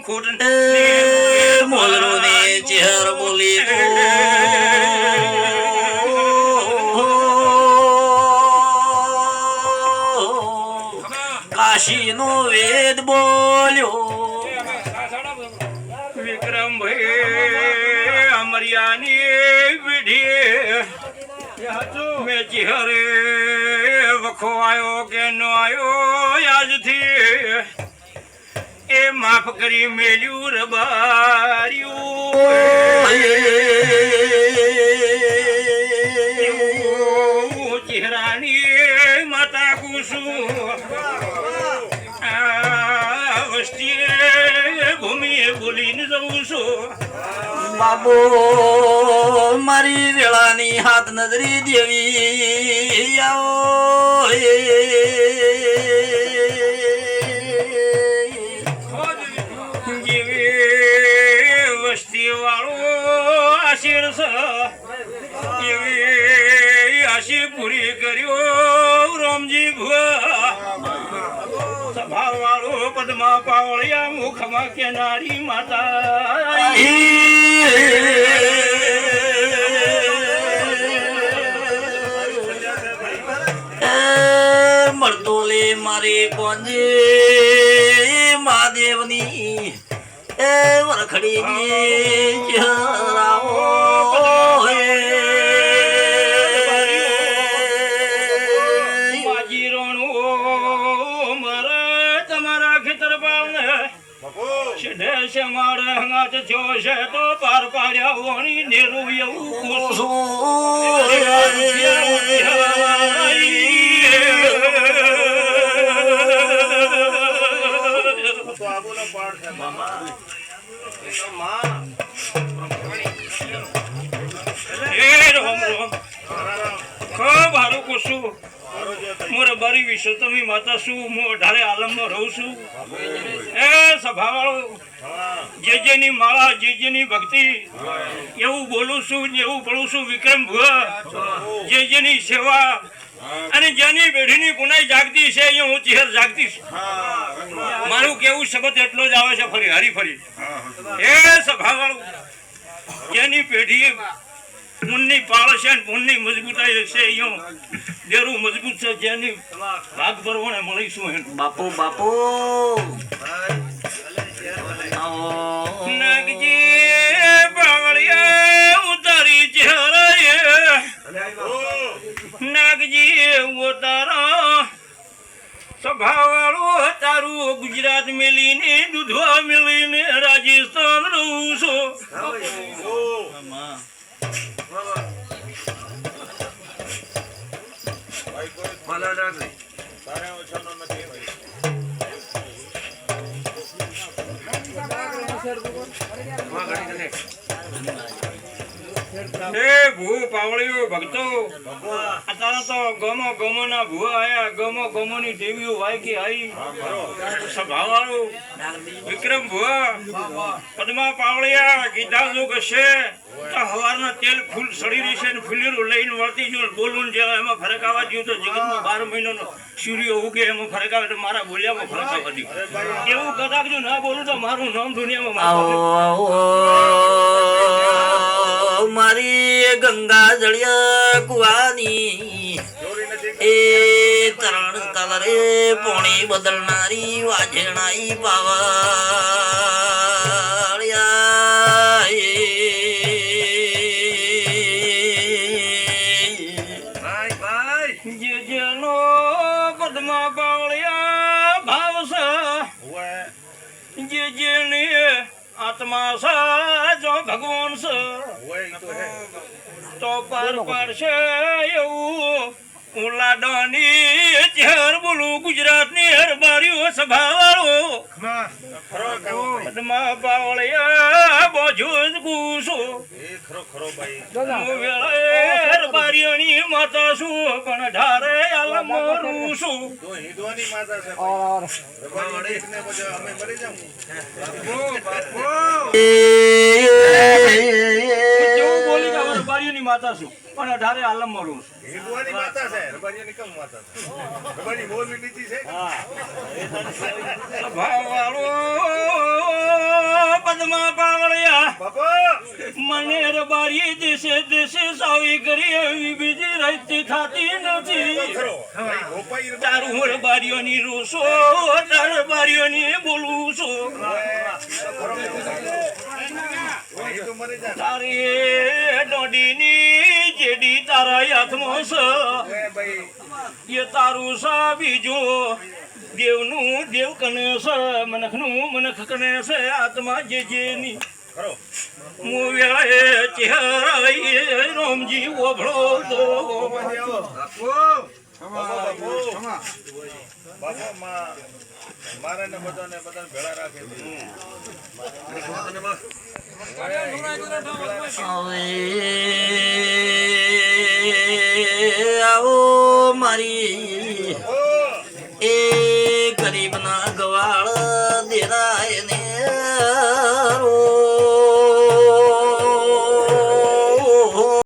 મુકુટ મોલરો ને ચહેર બોલી કાશી નો વેદ બોલ્યો વિક્રમ ભાઈ અમરિયાની વિઢી મેં ચહેરે વખો આવ્યો કે નો આવ્યો આજથી એ માફ કરી મેલ્યું રબાર્યું ચહેરાની માતા કુસુમ ભૂમિએ બોલીને જવું છું બાબો મારી વેળાની હાથ નજરી દેવી જેવી વસ્તી વાળો આશીર એવી આશી પૂરી કર્યો રામજી ભુવા સભા વાળો પદ્મા પાવળિયા મુખમાં કેનારી માતા મળતોલે મારી કોંજે મહાદેવની એ વરખડીની ચહેરાઓ તો પાર પાડ્યા હોણી નેરું એવું ખૂબ હારું કુશું મોર બારી વિશે તમે માતા શું હું 18 આલમમાં રહું છું એ સભાવાળો જેજેની માળા જેજેની ભક્તિ એવું બોલું છું ને એવું પડું છું વિક્રમ ભુવા જેજેની સેવા અને જેની પેઢીની પુનાઈ જાગતી છે અહીંયા હું ચહેર જાગતી છું મારું કેવું શબ્દ એટલો જ આવે છે ફરી હરી ફરી એ સભાવાળો જેની પેઢી પુનની પાળ છે ને પુનની મજબૂતાઈ છે અહીંયા દેરું મજબૂત છે જેની ભાગ પરવણે મળીશું બાપુ બાપુ નગજી પાવળિયા ઉતારી ચહેરા નગજી ઉતારા સભાવાળો તારું ગુજરાત મેલીને દૂધવા મેલીને રાજસ્થાન રહું છું ભૂ પાવળીઓ ભક્તો અત્યારે તો ગમો ગમો ના ભૂવા આયા ગમો ગમો ની દેવીઓ વાયકી આવી સભાવાળો વિક્રમ ભુવા પદ્મા પાવળિયા કીધા જો કશે હવારના તેલ ફૂલ સડી રહી છે ને ફૂલેરું લઈને વળતી જો બોલું જે એમાં ફરક આવવા દઉં તો જગતમાં 12 મહિનાનો સૂર્ય ઉગે એમાં ફરક આવે તો મારા બોલ્યામાં ફરક આવવા દઉં એવું કદાચ જો ના બોલું તો મારું નામ દુનિયામાં મારી ગંગા જળિયા કુવાની એ તરણ કલરે પોણી બદલનારી વાજણાઈ પાવાળિયા જે જેનો પદ્મા પાવળિયા ભાવ છે જે જેને આત્મા સાજો ભગવાન છે તો પાર પાડશે એવું ઉલાડાની ચહેર બોલું ગુજરાતની હરબારીઓ સભાવાળો પદ્મા પાવળિયા બોજો જ ગુસો હરબારીઓની માતા શું પણ ઢારે આલમ મારું શું માતા છું પણ 18 આલમ મારું છું માતા છે રબારીની કમ માતા છે રબારી મોલની નીતિ છે હા સભાવાળો પાવળિયા બાપા મને રબારી દેશે દેશે સાવી કરી એવી બીજી રાતે થતી નથી ખરો ભાઈ ગોપાઈ રે તારું રબારીઓની રોસો તાર રબારીઓની બોલું છું એ તો મરી જા તારી દોડીની જેડી તારા હાથમાં છે એ ભાઈ એ તારું સા બીજો દેવનું દેવ કને છે મનખનું મનખ કને છે આત્મા જેની ખરો હું વેળાએ ચહેરા રોમજી ઓભળો તો બાપા મારે ને બધાને ભેળા રાખે આવો મારી